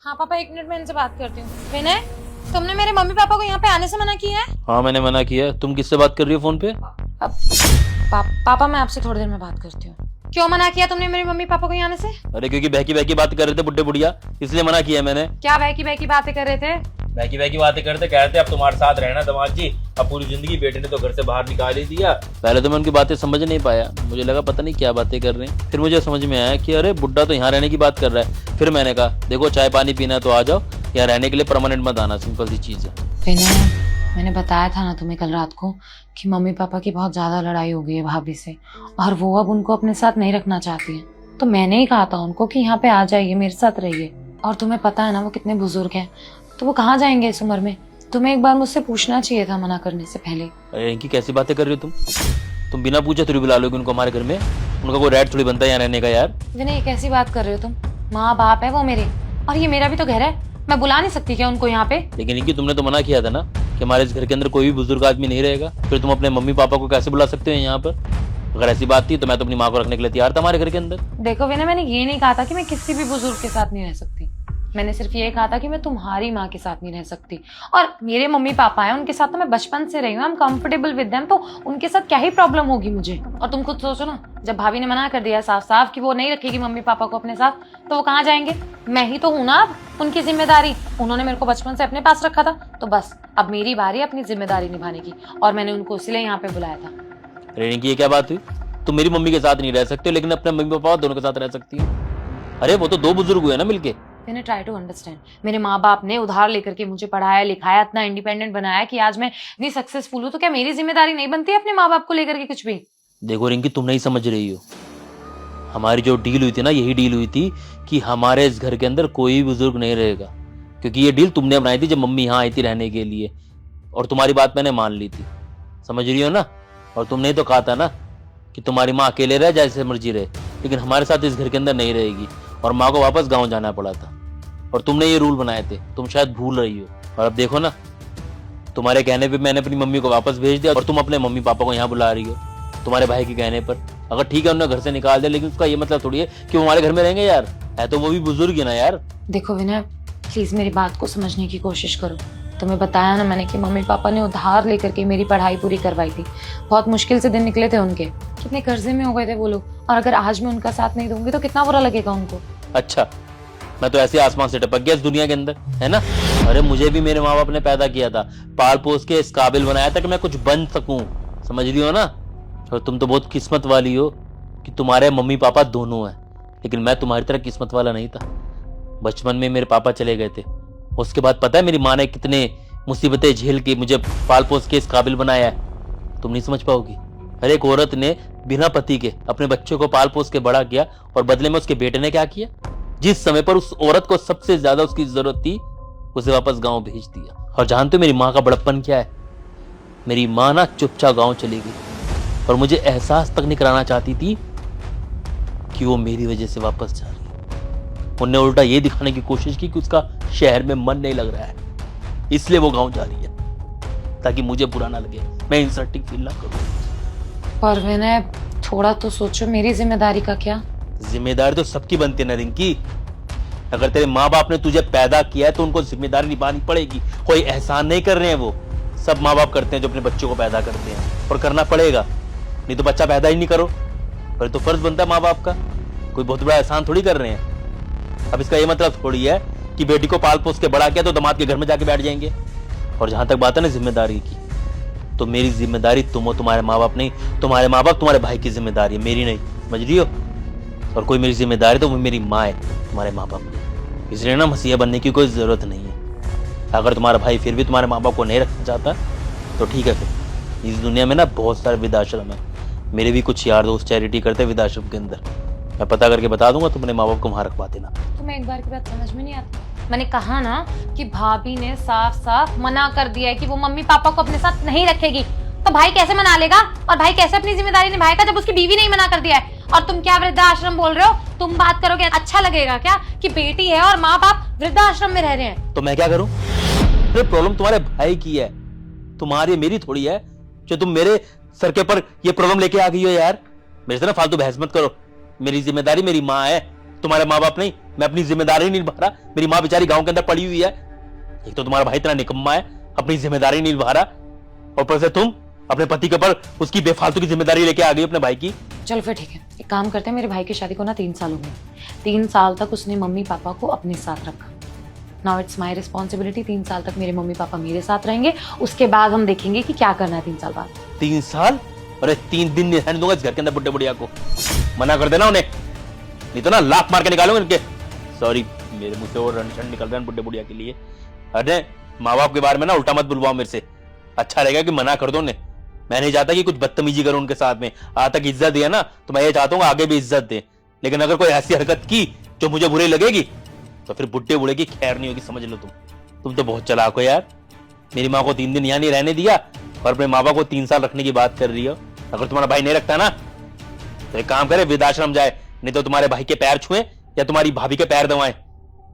हाँ पापा 1 मिनट में इनसे बात करती हूँ। विनय, तुमने मेरे मम्मी पापा को यहाँ पे आने से मना किया है? हाँ मैंने मना किया। तुम किससे बात कर रही हो फोन पे? पापा मैं आपसे थोड़ी देर में बात करती हूँ। क्यों मना किया तुमने मेरे मम्मी पापा को यहाँ आने से? अरे क्योंकि बहकी बहकी बात कर रहे थे बुड्ढे बुढ़िया, इसलिए मना किया मैंने। क्या बहकी बहकी बातें कर रहे थे? बहकी बहकी बातें करते कहते अब तुम्हारे साथ रहना दामाद जी, अब पूरी जिंदगी बेटे ने तो घर से बाहर निकाल ही दिया। पहले तो मैं उनकी बातें समझ नहीं पाया, मुझे लगा पता नहीं क्या बातें कर रहे हैं। फिर मुझे समझ में आया कि अरे बुड्ढा तो यहाँ रहने की बात कर रहा है। फिर मैंने कहा देखो चाय पानी पीना है तो आ जाओ, यहाँ रहने के लिए परमानेंट मत आना, सिंपल सी चीज है। मैंने बताया था ना तुम्हें कल रात को कि मम्मी पापा की बहुत ज्यादा लड़ाई हो गई है भाभी से, और वो अब उनको अपने साथ नहीं रखना चाहती है। तो मैंने ही कहा था उनको कि यहाँ पे आ जाइए, मेरे साथ रहिए। और तुम्हें पता है ना वो कितने बुजुर्ग हैं, तो वो कहाँ जाएंगे इस उम्र में? तुम्हें एक बार मुझसे पूछना चाहिए था मना करने से पहले। अरे इनकी कैसी बातें कर रही हो तुम बिना पूछे थोड़ी बुला लोगे उनको हमारे घर में? उनका कोई राइट थोड़ी बनता है यहाँ रहने का यार। विनय कैसी बात कर रहे हो तुम? माँ बाप है वो मेरे, और ये मेरा भी तो घर है, मैं बुला नहीं सकती क्या उनको यहाँ पे? लेकिन इनकी तुमने तो मना किया था ना कि हमारे इस घर के अंदर कोई भी बुजुर्ग आदमी नहीं रहेगा, फिर तुम अपने मम्मी पापा को कैसे बुला सकते हो यहाँ पर? अगर ऐसी बात थी तो मैं तो अपनी माँ को रखने के लिए तैयार था हमारे घर के अंदर। देखो विनय, मैंने ये नहीं कहा था कि मैं किसी भी बुजुर्ग के साथ नहीं रह सकती, मैंने सिर्फ ये कहा था कि मैं तुम्हारी माँ के साथ नहीं रह सकती। और मेरे मम्मी पापा हैं, उनके साथ तो मैं बचपन से रही हूँ, I am comfortable with them, तो उनके साथ क्या ही प्रॉब्लम होगी मुझे? और तुम खुद सोचो ना, जब भाभी ने मना कर दिया साफ साफ कि वो नहीं रखेगी मम्मी पापा को अपने साथ, तो वो कहाँ जाएंगे? मैं ही तो हूँ ना अब उनकी जिम्मेदारी। उन्होंने मेरे को बचपन से अपने पास रखा था, तो बस अब मेरी बारी अपनी जिम्मेदारी निभाने की, और मैंने उनको इसलिए यहाँ पे बुलाया था। अरे की ये क्या बात हुई? तुम मेरी मम्मी के साथ नहीं रह सकते लेकिन अपने मम्मी पापा दोनों के साथ रह सकती हो। अरे वो तो 2 बुजुर्ग हुए ना मिलके। मैंने ट्राई टू अंडरस्टैंड, मेरे माँ बाप ने उधार लेकर के मुझे पढ़ाया लिखाया, इतना इंडिपेंडेंट बनाया कि आज मैं इतनी सक्सेसफुल हूँ, तो क्या मेरी जिम्मेदारी नहीं बनती है अपने माँ बाप को लेकर के कुछ भी? देखो रिंकी, तुम नहीं समझ रही हो। हमारी जो डील हुई थी ना, यही डील हुई थी कि हमारे इस घर के अंदर कोई बुजुर्ग नहीं रहेगा, क्योंकि ये डील तुमने बनाई थी जब मम्मी यहाँ आई थी रहने के लिए, और तुम्हारी बात मैंने मान ली थी, समझ रही हो ना? और तुमने तो कहा था ना कि तुम्हारी माँ अकेले रहे जैसे मर्जी रहे, लेकिन हमारे साथ इस घर के अंदर नहीं रहेगी, और माँ को वापस गाँव जाना पड़ा था। और तुमने ये रूल बनाए थे, तुम शायद भूल रही हो। और अब देखो ना, तुम्हारे कहने पे मैंने अपनी मम्मी को वापस भेज दिया, और तुम अपने मम्मी पापा को यहाँ बुला रही हो तुम्हारे भाई के कहने पर। अगर ठीक है उन्होंने घर से निकाल दिया, लेकिन उसका ये मतलब थोड़ी है कि वो हमारे घर में रहेंगे यार, है तो वो भी बुजुर्ग है ना यार। देखो विनय, प्लीज मेरी बात को समझने की कोशिश करो। तुम्हें बताया ना मैंने कि मम्मी पापा ने उधार लेकर के मेरी पढ़ाई पूरी करवाई थी, बहुत मुश्किल से दिन निकले थे उनके, कितने कर्जे में हो गए थे वो लोग, और अगर आज मैं उनका साथ नहीं दूंगी तो कितना बुरा लगेगा उनको। अच्छा, मैं तो ऐसे आसमान से टपक गया इस दुनिया के अंदर, है ना? अरे मुझे भी मेरे माँ बाप ने पैदा किया था, पाल पोस के इस काबिल बनाया था कि मैं कुछ बन सकूं, समझ रही हो ना? और तुम तो बहुत किस्मत वाली हो कि तुम्हारे मम्मी पापा दोनों हैं, लेकिन मैं तुम्हारी तरह किस्मत वाला नहीं था। बचपन में मेरे पापा चले गए थे, उसके बाद पता है मेरी माँ ने कितने मुसीबतें झेल के मुझे पाल पोस के इस काबिल बनाया है, तुम नहीं समझ पाओगी। हर एक औरत ने बिना पति के अपने बच्चों को पाल पोस के बड़ा किया, और बदले में उसके बेटे ने क्या किया? जिस समय पर उस औरत को सबसे ज्यादा उसकी जरूरत थी, उसे वापस गांव भेज दिया। और जानते हो मेरी माँ का बड़प्पन क्या है? मेरी माँ ना चुपचाप गांव चली गई, और मुझे एहसास तक नहीं कराना चाहती थी कि वो मेरी वजह से वापस जा रही है। उन्होंने उल्टा ये दिखाने की कोशिश की कि उसका शहर में मन नहीं लग रहा है, इसलिए वो गांव जा रही है, ताकि मुझे बुरा ना लगे, मैं इंसल्टिंग फील ना करूं। पर विनय थोड़ा तो सोचो, मेरी जिम्मेदारी का क्या? जिम्मेदारी तो सबकी बनती है ना रिंकी। अगर तेरे माँ बाप ने तुझे पैदा किया है तो उनको जिम्मेदारी निभानी पड़ेगी, कोई एहसान नहीं कर रहे हैं वो। सब माँ बाप करते हैं जो अपने बच्चों को पैदा करते हैं, और करना पड़ेगा, नहीं तो बच्चा पैदा ही नहीं करो। पर तो फर्ज बनता है माँ बाप का, कोई बहुत बड़ा एहसान थोड़ी कर रहे हैं। अब इसका ये मतलब थोड़ी है कि बेटी को पाल पोस के बड़ा किया तो दामाद के घर में जाके बैठ जाएंगे। और जहां तक बात है ना जिम्मेदारी की, तो मेरी जिम्मेदारी तुम हो, तुम्हारे माँ बाप नहीं। तुम्हारे माँ बाप तुम्हारे भाई की जिम्मेदारी है, मेरी नहीं, समझ रही हो? और कोई मेरी जिम्मेदारी तो वो मेरी माँ है, तुम्हारे माँ बाप नहीं। इसलिए ना मसीहा बनने की कोई जरूरत नहीं है। अगर तुम्हारा भाई फिर भी तुम्हारे माँ बाप को नहीं रखना चाहता तो ठीक है, फिर इस दुनिया में ना बहुत सारे वृद्धाश्रम है। मेरे भी कुछ यार दोस्त चैरिटी करते हैं वृद्धाश्रम के अंदर, मैं पता करके बता दूंगा, तुम अपने माँ बाप को वहां रखवा देना। तुम्हें एक बार की बात समझ में नहीं आती? मैंने कहा ना कि भाभी ने साफ साफ मना कर दिया है कि वो मम्मी पापा को अपने साथ नहीं रखेगी, तो भाई कैसे मना लेगा? और भाई कैसे अपनी जिम्मेदारी निभाएगा जब उसकी बीवी ने मना कर दिया है? और तुम क्या वृद्धाश्रम बोल रहे हो? तुम बात करोगे, अच्छा लगेगा क्या कि बेटी है और माँ बाप वृद्धाश्रम में रह रहे हैं? तो मैं क्या करूं? प्रॉब्लम तुम्हारे भाई की है, तुम्हारी मेरी थोड़ी है। जो तुम मेरे सर के ऊपर ये प्रॉब्लम लेके आ गई हो यार, मेरे से ना फालतू बहस मत करो। मेरी जिम्मेदारी मेरी माँ है, तुम्हारे माँ बाप नहीं, मैं अपनी जिम्मेदारी नहीं निभा रहा। मेरी माँ बेचारी गांव के अंदर पड़ी हुई है। एक तो तुम्हारा भाई इतना निकम्मा है, अपनी जिम्मेदारी नहीं निभा रहा, और ऊपर से तुम अपने पति के ऊपर उसकी बेफालतू की जिम्मेदारी लेके आ गई अपने भाई की। चलो फिर ठीक है, एक काम करते हैं, मेरे भाई की शादी को ना 3 साल हो गए। 3 साल तक उसने मम्मी पापा को अपने साथ रखा। Now it's my responsibility. 3 साल तक मेरे मम्मी पापा मेरे साथ रहेंगे, उसके बाद हम देखेंगे कि क्या करना है 3 साल बाद। 3 साल? अरे 3 दिन नहीं रहने दूंगा इस घर के अंदर बुड्ढे बुढ़िया को। मना कर देना उन्हें, नहीं तो ना लात मार के निकालूंगा इनके। सॉरी, मेरे मुंह से और रण निकल रहे हैं बुड्ढे बुढ़िया के लिए। अरे माँ बाप के बारे में ना उल्टा मत बुलवाओ मेरे से। अच्छा रहेगा कि मना कर दो उन्हें। मैं नहीं चाहता कि कुछ बदतमीजी करूं उनके साथ में। आज तक इज्जत दिया ना, तो मैं ये चाहता हूँ आगे भी इज्जत दे। लेकिन अगर कोई ऐसी हरकत की जो मुझे बुरी लगेगी, तो फिर बुड्ढे बूढ़े की खैर नहीं होगी, समझ लो तुम तो बहुत चालाक हो यार। मेरी माँ को 3 दिन यहाँ नहीं रहने दिया और अपने माँ बाप को 3 साल रखने की बात कर रही हो। अगर तुम्हारा भाई नहीं रखता ना, तो एक काम करे, वृद्धाश्रम जाए, नहीं तो तुम्हारे भाई के पैर छुए या तुम्हारी भाभी के पैर दबाएं,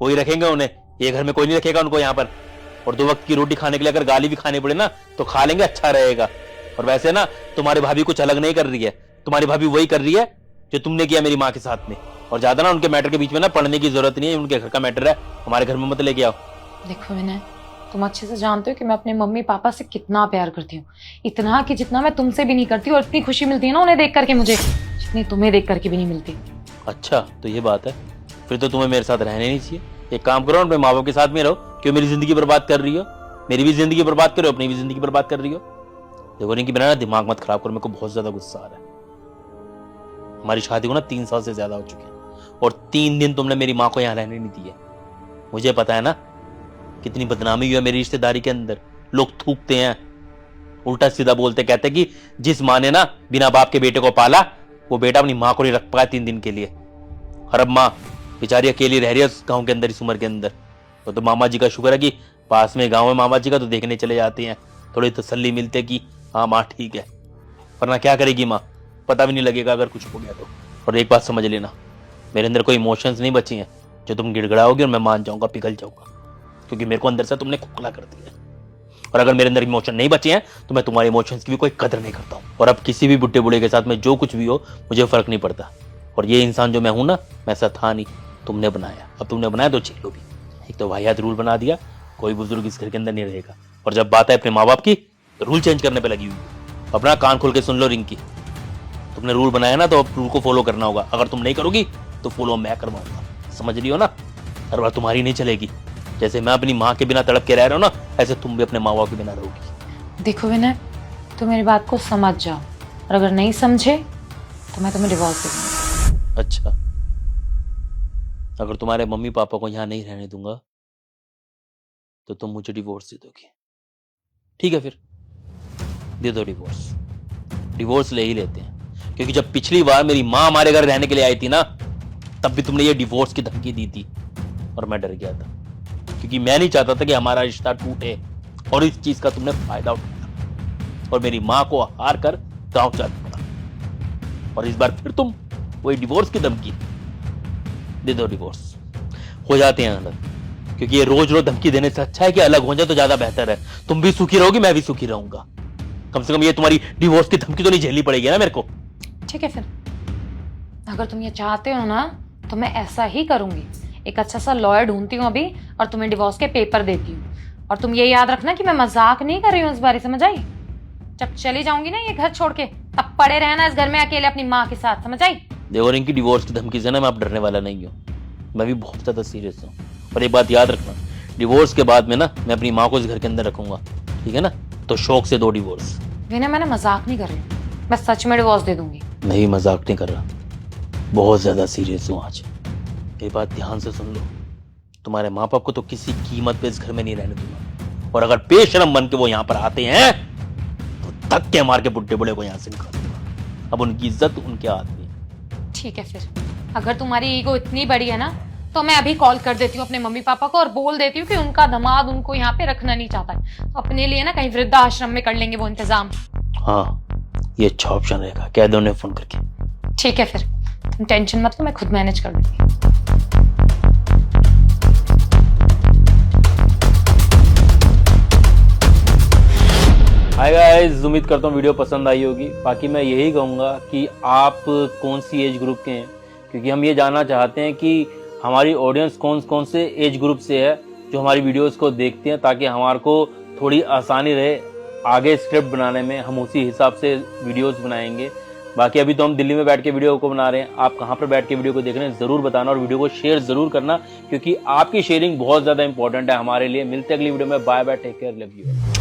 वही रखेंगे उन्हें। ये घर में कोई नहीं रखेगा उनको यहाँ पर। और 2 वक्त की रोटी खाने के लिए अगर गाली भी खानी पड़े ना, तो खा लेंगे, अच्छा रहेगा। और वैसे ना, तुम्हारी भाभी कुछ अलग नहीं कर रही है। तुम्हारी भाभी वही कर रही है जो तुमने किया मेरी माँ के साथ में। और ज्यादा ना उनके मैटर के बीच में ना पढ़ने की जरूरत नहीं है। उनके घर का मैटर है, हमारे घर में मत लेके आओ। देखो विनय, तुम अच्छे से जानते हो कि मैं अपने मम्मी पापा से कितना प्यार करती हूँ। इतना कि जितना मैं तुमसे भी नहीं करती, और इतनी खुशी मिलती है ना उन्हें देख करके मुझे, जितनी तुम्हें देख करके भी नहीं मिलती। अच्छा, तो ये बात है। फिर तो तुम्हें मेरे साथ रहने नहीं चाहिए। एक काम करो, अपने माँ बाप के साथ में रहो। क्यों मेरी जिंदगी बर्बाद कर रही हो? मेरी भी जिंदगी बर्बाद करो, अपनी भी जिंदगी बर्बाद कर रही हो। देखो नहीं कि बिना ना दिमाग मत खराब करो, मेरे को बहुत ज्यादा गुस्सा आ रहा है। हमारी शादी को ना 3 साल से ज्यादा हो चुके हैं, और 3 दिन तुमने मेरी माँ को यहाँ रहने नहीं दिए। मुझे पता है ना कितनी बदनामी हुई है मेरी रिश्तेदारी के अंदर। लोग थूकते हैं, उल्टा सीधा बोलते, कहते कि जिस माँ ने ना बिना बाप के बेटे को पाला, वो बेटा अपनी माँ को नहीं रख पाया 3 दिन के लिए। और अब माँ बेचारी अकेली रह रही है उस गाँव के अंदर, इस उम्र के अंदर। तो मामा जी का शुक्र है कि पास में गाँव है मामा जी का, तो देखने चले जाते हैं, थोड़ी तसल्ली मिलती है कि हाँ माँ ठीक है। वरना क्या करेगी माँ, पता भी नहीं लगेगा अगर कुछ हो गया तो। और एक बात समझ लेना, मेरे अंदर कोई इमोशंस नहीं बची हैं जो तुम गिड़गड़ाओगे और मैं मान जाऊंगा, पिघल जाऊंगा, क्योंकि मेरे को अंदर से तुमने खोखला कर दिया। और अगर मेरे अंदर इमोशन नहीं बचे हैं तो मैं तुम्हारे इमोशंस की भी कोई कदर नहीं करता हूँ। और अब किसी भी बुड्ढे बूढ़े के साथ में जो कुछ भी हो, मुझे फर्क नहीं पड़ता। और ये इंसान जो मैं हूं ना, मैं ऐसा था नहीं, तुमने बनाया। अब तुमने बनाया तो झेलो भी। एक तो वाहियात रूल बना दिया, कोई बुजुर्ग इस घर के अंदर नहीं रहेगा। और जब बात है अपने माँ बाप की, तो रूल चेंज करने पे लगी हुई। अपना कान खोल के सुन लो रिंकी, तुमने रूल बनाया ना, तो अब रूल को फॉलो करना होगा। अगर तुम नहीं करोगी तो फॉलो मैं करवाऊंगा, समझ रही हो ना? हर बार तुम्हारी नहीं चलेगी। जैसे मैं अपनी माँ के बिना तड़प के रह रहा हूँ ना, ऐसे तुम भी अपने माँ बाप के बिना रहोगी। देखो विनय, तुम मेरी बात को समझ जाओ, और अगर नहीं समझे तो मैं तुम्हें डिवोर्स दे दूंगी। अच्छा, अगर तुम्हारे मम्मी पापा को यहाँ नहीं रहने दूंगा तो तुम मुझे डिवोर्स दे दोगी? ठीक है, फिर दे दो डिवोर्स। डिवोर्स ले ही लेते हैं, क्योंकि जब पिछली बार मेरी माँ हमारे घर रहने के लिए आई थी ना, तब भी तुमने ये डिवोर्स की धमकी दी थी, और मैं डर गया था, क्योंकि मैं नहीं चाहता था कि हमारा रिश्ता टूटे, और इस चीज का तुमने फायदा उठाया और मेरी माँ को हार कर गाँव जाना पड़ा। और इस बार फिर तुम वही डिवोर्स की धमकी। दे दो डिवोर्स, हो जाते हैं अलग, क्योंकि ये रोज रोज धमकी देने से अच्छा है कि अलग हो जाए तो ज्यादा बेहतर है। तुम भी सुखी रहोगी, मैं भी सुखी रहूंगा। कम से कम ये तुम्हारी डिवोर्स की धमकी तो नहीं झेलनी पड़ेगी ना मेरे को। ठीक है, फिर अगर तुम ये चाहते हो ना, तो मैं ऐसा ही करूंगी। एक अच्छा सा लॉयर ढूंढती हूँ अभी, और तुम्हें डिवोर्स के पेपर देती हूँ। और तुम ये याद रखना कि मैं मजाक नहीं कर रही हूँ इस बार, समझ आई? जब चली जाऊंगी ना ये घर छोड़ के, तब पड़े रहना इस घर में अकेले अपनी माँ के साथ, समझ आई? देखो इनकी डिवोर्स की धमकी से ना मैं अब डरने वाला नहीं हूँ, मैं भी बहुत ज्यादा सीरियस हूँ। और एक बात याद रखना, डिवोर्स के बाद में ना मैं अपनी माँ को इस घर के अंदर रखूंगा, ठीक है ना? तो शौक से 2 डिवोर्स। विनय, मैंने मजाक नहीं कर रही हूँ, मैं सच में डिवोर्स दे दूंगी। नहीं, मजाक नहीं कर रहा, बहुत ज्यादा सीरियस हूँ आज। ये बात ध्यान से सुन लो, तुम्हारे माँ बाप को तो किसी कीमत पे इस घर में नहीं रहने दूंगा। और अगर बेशरम बन के वो यहाँ पर आते हैं तो धक्के मार के बुड्ढे बुढ़े को यहाँ से निकाल दूंगा। अब उनकी इज्जत उनके हाथ में। ठीक है, फिर अगर तुम्हारी ईगो इतनी बड़ी है ना, तो मैं अभी कॉल कर देती हूँ अपने मम्मी पापा को और बोल देती हूँ कि उनका दामाद उनको यहाँ पे रखना नहीं चाहता है, तो अपने लिए ना कहीं वृद्धाश्रम में कर लेंगे वो इंतजाम। हाँ, ये अच्छा ऑप्शन रहेगा, कह दो उन्हें फोन करके। ठीक है, फिर तुम टेंशन मत लो, मैं खुद मैनेज कर लूंगी। हाय गाइस, उम्मीद करता हूँ वीडियो पसंद आई होगी। बाकी मैं यही कहूँगा कि आप कौन सी एज ग्रुप के हैं, क्योंकि हम ये जानना चाहते हैं कि हमारी ऑडियंस कौन कौन से एज ग्रुप से है जो हमारी वीडियोस को देखते हैं, ताकि हमारे को थोड़ी आसानी रहे आगे स्क्रिप्ट बनाने में। हम उसी हिसाब से वीडियोस बनाएंगे। बाकी अभी तो हम दिल्ली में बैठ के वीडियो को बना रहे हैं, आप कहाँ पर बैठ के वीडियो को देख रहे हैं ज़रूर बताना और वीडियो को शेयर ज़रूर करना, क्योंकि आपकी शेयरिंग बहुत ज़्यादा इंपॉर्टेंट है हमारे लिए। मिलते हैं अगली वीडियो में। Bye bye, take care, love you.